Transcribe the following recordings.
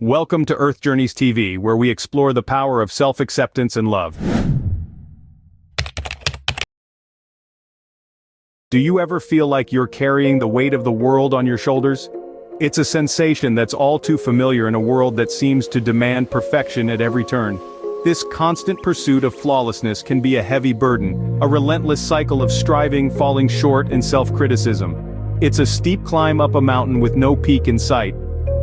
Welcome to Earth Journeys TV, where we explore the power of self-acceptance and love. Do you ever feel like you're carrying the weight of the world on your shoulders? It's a sensation that's all too familiar in a world that seems to demand perfection at every turn. This constant pursuit of flawlessness can be a heavy burden, a relentless cycle of striving, falling short, and self-criticism. It's a steep climb up a mountain with no peak in sight.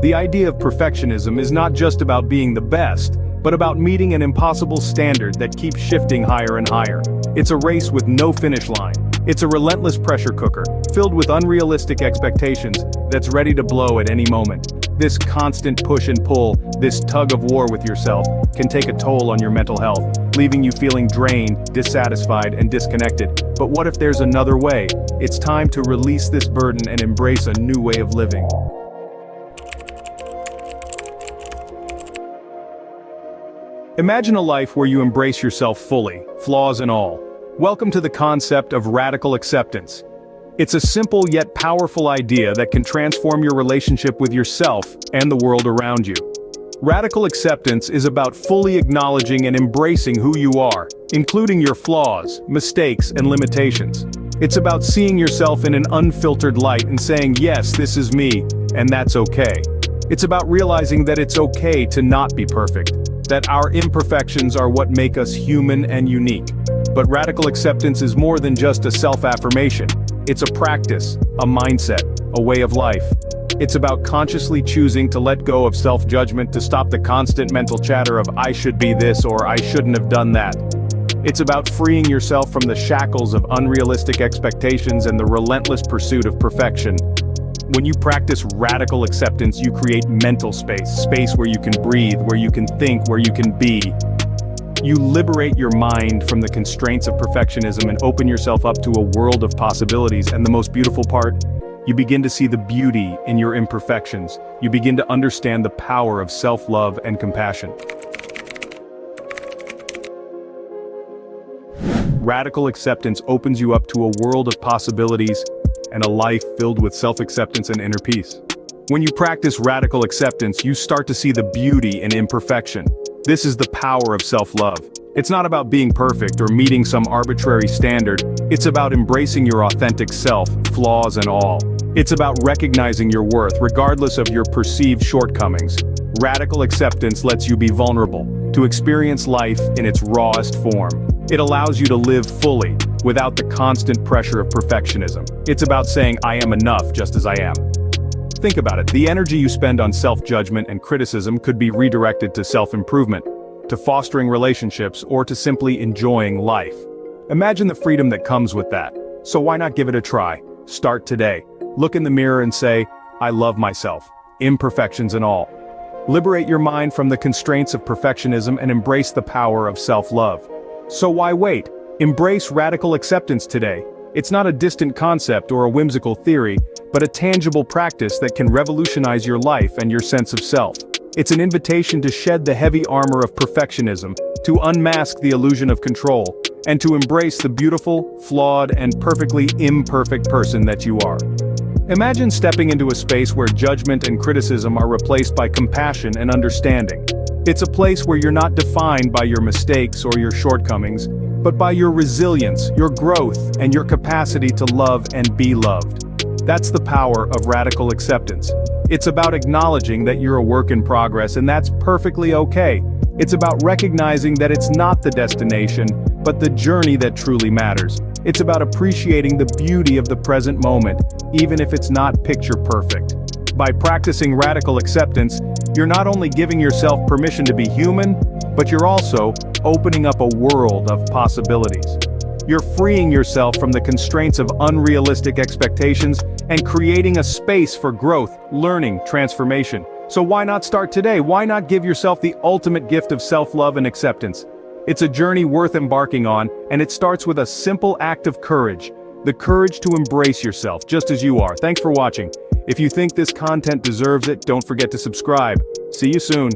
The idea of perfectionism is not just about being the best, but about meeting an impossible standard that keeps shifting higher and higher. It's a race with no finish line. It's a relentless pressure cooker, filled with unrealistic expectations, that's ready to blow at any moment. This constant push and pull, this tug of war with yourself, can take a toll on your mental health, leaving you feeling drained, dissatisfied, and disconnected. But what if there's another way? It's time to release this burden and embrace a new way of living. Imagine a life where you embrace yourself fully, flaws and all. Welcome to the concept of radical acceptance. It's a simple yet powerful idea that can transform your relationship with yourself and the world around you. Radical acceptance is about fully acknowledging and embracing who you are, including your flaws, mistakes, and limitations. It's about seeing yourself in an unfiltered light and saying, yes, this is me, and that's okay. It's about realizing that it's okay to not be perfect, that our imperfections are what make us human and unique. But radical acceptance is more than just a self-affirmation. It's a practice, a mindset, a way of life. It's about consciously choosing to let go of self-judgment, to stop the constant mental chatter of I should be this or I shouldn't have done that. It's about freeing yourself from the shackles of unrealistic expectations and the relentless pursuit of perfection. When you practice radical acceptance, you create mental space where you can breathe, where you can think, where you can be. You liberate your mind from the constraints of perfectionism and open yourself up to a world of possibilities. And the most beautiful part, you begin to see the beauty in your imperfections. You begin to understand the power of self-love and compassion. Radical acceptance opens you up to a world of possibilities and a life filled with self-acceptance and inner peace. When you practice radical acceptance, you start to see the beauty in imperfection. This is the power of self-love. It's not about being perfect or meeting some arbitrary standard. It's about embracing your authentic self, flaws and all. It's about recognizing your worth, regardless of your perceived shortcomings. Radical acceptance lets you be vulnerable, to experience life in its rawest form. It allows you to live fully, without the constant pressure of perfectionism. It's about saying, I am enough just as I am. Think about it, the energy you spend on self-judgment and criticism could be redirected to self-improvement, to fostering relationships, or to simply enjoying life. Imagine the freedom that comes with that. So why not give it a try? Start today. Look in the mirror and say, I love myself, imperfections and all. Liberate your mind from the constraints of perfectionism and embrace the power of self-love. So why wait? Embrace radical acceptance today. It's not a distant concept or a whimsical theory, but a tangible practice that can revolutionize your life and your sense of self. It's an invitation to shed the heavy armor of perfectionism, to unmask the illusion of control, and to embrace the beautiful, flawed, and perfectly imperfect person that you are. Imagine stepping into a space where judgment and criticism are replaced by compassion and understanding. It's a place where you're not defined by your mistakes or your shortcomings, but by your resilience, your growth, and your capacity to love and be loved. That's the power of radical acceptance. It's about acknowledging that you're a work in progress, and that's perfectly okay. It's about recognizing that it's not the destination, but the journey that truly matters. It's about appreciating the beauty of the present moment, even if it's not picture perfect. By practicing radical acceptance, you're not only giving yourself permission to be human, but you're also opening up a world of possibilities. You're freeing yourself from the constraints of unrealistic expectations and creating a space for growth, learning, transformation. So why not start today? Why not give yourself the ultimate gift of self-love and acceptance? It's a journey worth embarking on, and it starts with a simple act of courage. The courage to embrace yourself just as you are. Thanks for watching. If you think this content deserves it, don't forget to subscribe. See you soon.